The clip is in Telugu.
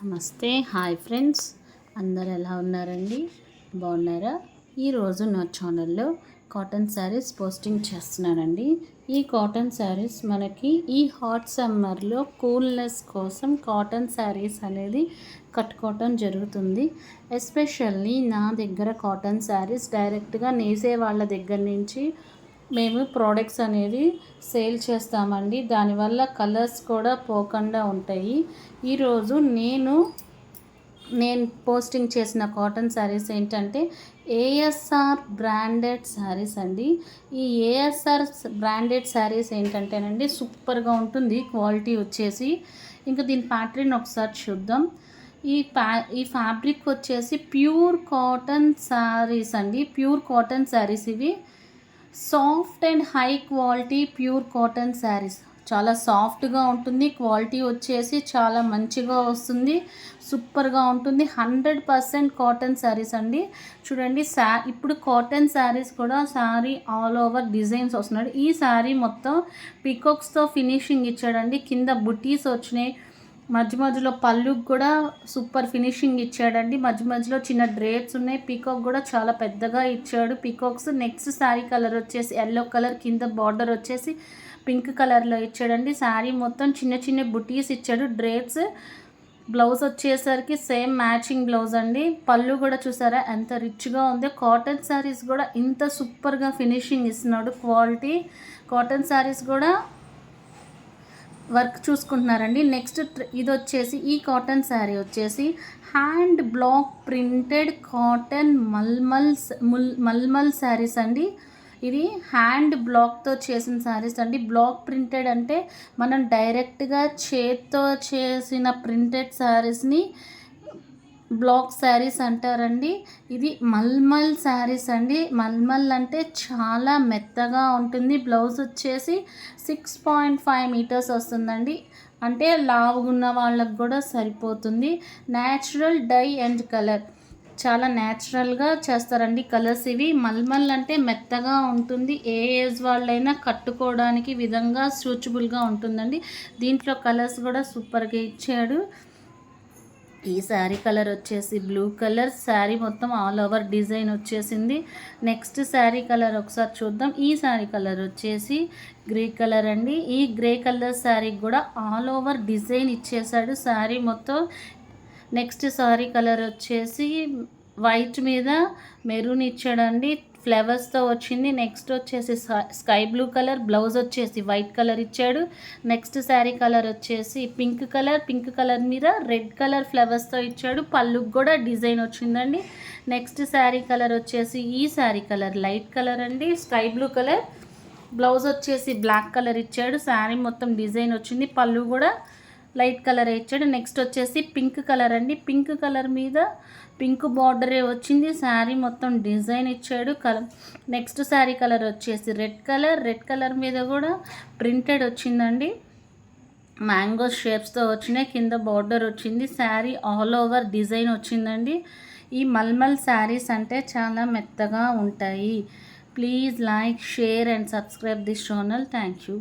నమస్తే, హాయ్ ఫ్రెండ్స్, అందరు ఎలా ఉన్నారండి? బాగున్నారా? ఈరోజు నా ఛానల్లో కాటన్ శారీస్ పోస్టింగ్ చేస్తున్నానండి. ఈ కాటన్ శారీస్ మనకి ఈ హాట్ సమ్మర్లో కూల్నెస్ కోసం కాటన్ శారీస్ అనేది కట్టుకోవటం జరుగుతుంది. ఎస్పెషల్లీ నా దగ్గర కాటన్ శారీస్ డైరెక్ట్గా నేసే వాళ్ళ దగ్గర నుంచి మేము ప్రోడక్ట్స్ అనేది సేల్ చేస్తామండి. దానివల్ల కలర్స్ కూడా పోకుండా ఉంటాయి. ఈరోజు నేను పోస్టింగ్ చేసిన కాటన్ శారీస్ ఏంటంటే ఏఎస్ఆర్ బ్రాండెడ్ శారీస్ అండి. ఈ ఏఎస్ఆర్ బ్రాండెడ్ శారీస్ ఏంటంటేనండి సూపర్గా ఉంటుంది క్వాలిటీ వచ్చేసి. ఇంకా దీని ప్యాటర్న్ ఒకసారి చూద్దాం. ఈ ఫ్యాబ్రిక్ వచ్చేసి ప్యూర్ కాటన్ శారీస్ అండి. ప్యూర్ కాటన్ శారీస్ ఇవి. Soft and high quality pure cotton saris. చాలా సాఫ్ట్గా ఉంటుంది. క్వాలిటీ వచ్చేసి చాలా మంచిగా వస్తుంది. సూపర్గా ఉంటుంది. 100% కాటన్ శారీస్ అండి. చూడండి, ఇప్పుడు కాటన్ శారీస్ కూడా శారీ ఆల్ ఓవర్ డిజైన్స్ వస్తున్నాడు. ఈ శారీ మొత్తం పికాక్స్తో ఫినిషింగ్ ఇచ్చాడండి. కింద బుటీస్ వచ్చినాయి. మధ్యలో పళ్ళుకి కూడా సూపర్ ఫినిషింగ్ ఇచ్చాడండి. మధ్యలో చిన్న డ్రేప్స్ ఉన్నాయి. పీకాక్ కూడా చాలా పెద్దగా ఇచ్చాడు పీకాక్స్. నెక్స్ట్ శారీ కలర్ వచ్చేసి ఎల్లో కలర్, కింద బార్డర్ వచ్చేసి పింక్ కలర్లో ఇచ్చాడండి. శారీ మొత్తం చిన్న బుటీస్ ఇచ్చాడు. డ్రేప్స్. బ్లౌజ్ వచ్చేసరికి సేమ్ మ్యాచింగ్ బ్లౌజ్ అండి. పళ్ళు కూడా చూసారా ఎంత రిచ్గా ఉంది. కాటన్ శారీస్ కూడా ఇంత సూపర్గా ఫినిషింగ్ ఇస్తున్నాడు. క్వాలిటీ కాటన్ శారీస్ కూడా వర్క్ చూసుకుంటున్నారండి. నెక్స్ట్ ఇది వచ్చేసి ఈ కాటన్ శారీ వచ్చేసి hand block printed cotton mulmul saris అండి. ఇది హ్యాండ్ బ్లాక్తో చేసిన శారీస్ అండి. బ్లాక్ ప్రింటెడ్ అంటే మనం డైరెక్ట్గా చేత్తో చేసిన ప్రింటెడ్ శారీస్ని బ్లాక్ శారీస్ అంటారండి. ఇది మల్మల్ శారీస్ అండి. మల్మల్ అంటే చాలా మెత్తగా ఉంటుంది. బ్లౌజ్ వచ్చేసి 6.5 మీటర్స్ వస్తుందండి. అంటే లావుగున్న వాళ్ళకు కూడా సరిపోతుంది. న్యాచురల్ డై అండ్ కలర్ చాలా న్యాచురల్గా చేస్తారండి కలర్స్ ఇవి. మల్మల్ అంటే మెత్తగా ఉంటుంది. ఏ ఏజ్ వాళ్ళైనా కట్టుకోవడానికి విధంగా సూటబుల్గా ఉంటుందండి. దీంట్లో కలర్స్ కూడా సూపర్గా ఇచ్చాడు. ఈ శారీ కలర్ వచ్చేసి బ్లూ కలర్. శారీ మొత్తం ఆల్ ఓవర్ డిజైన్ వచ్చేసింది. నెక్స్ట్ శారీ కలర్ ఒకసారి చూద్దాం. ఈ శారీ కలర్ వచ్చేసి గ్రే కలర్ అండి. ఈ గ్రే కలర్ శారీకి కూడా ఆల్ ఓవర్ డిజైన్ ఇచ్చేసాడు శారీ మొత్తం. నెక్స్ట్ శారీ కలర్ వచ్చేసి వైట్ మీద మెరూన్ ఇచ్చాడండి. ఫ్లవర్స్తో వచ్చింది. నెక్స్ట్ వచ్చేసి స్కై బ్లూ కలర్. బ్లౌజ్ వచ్చేసి వైట్ కలర్ ఇచ్చాడు. నెక్స్ట్ శారీ కలర్ వచ్చేసి పింక్ కలర్ మీద రెడ్ కలర్ ఫ్లవర్స్తో ఇచ్చాడు. పళ్ళుకి కూడా డిజైన్ వచ్చిందండి. నెక్స్ట్ శారీ కలర్ వచ్చేసి ఈ శారీ కలర్ లైట్ కలర్ అండి, స్కై బ్లూ కలర్. బ్లౌజ్ వచ్చేసి బ్లాక్ కలర్ ఇచ్చాడు. శారీ మొత్తం డిజైన్ వచ్చింది. పళ్ళు కూడా లైట్ కలర్ ఇచ్చాడు. నెక్స్ట్ వచ్చేసి పింక్ కలర్ అండి. పింక్ కలర్ మీద పింక్ బార్డరే వచ్చింది. శారీ మొత్తం డిజైన్ ఇచ్చాడు. నెక్స్ట్ శారీ కలర్ వచ్చేసి రెడ్ కలర్ మీద కూడా ప్రింటెడ్ వచ్చిందండి. మ్యాంగో షేప్స్తో వచ్చినాయి. కింద బార్డర్ వచ్చింది. శారీ ఆల్ ఓవర్ డిజైన్ వచ్చిందండి. ఈ మల్మల్ శారీస్ అంటే చాలా మెత్తగా ఉంటాయి. Please like, share and subscribe this channel. Thank you.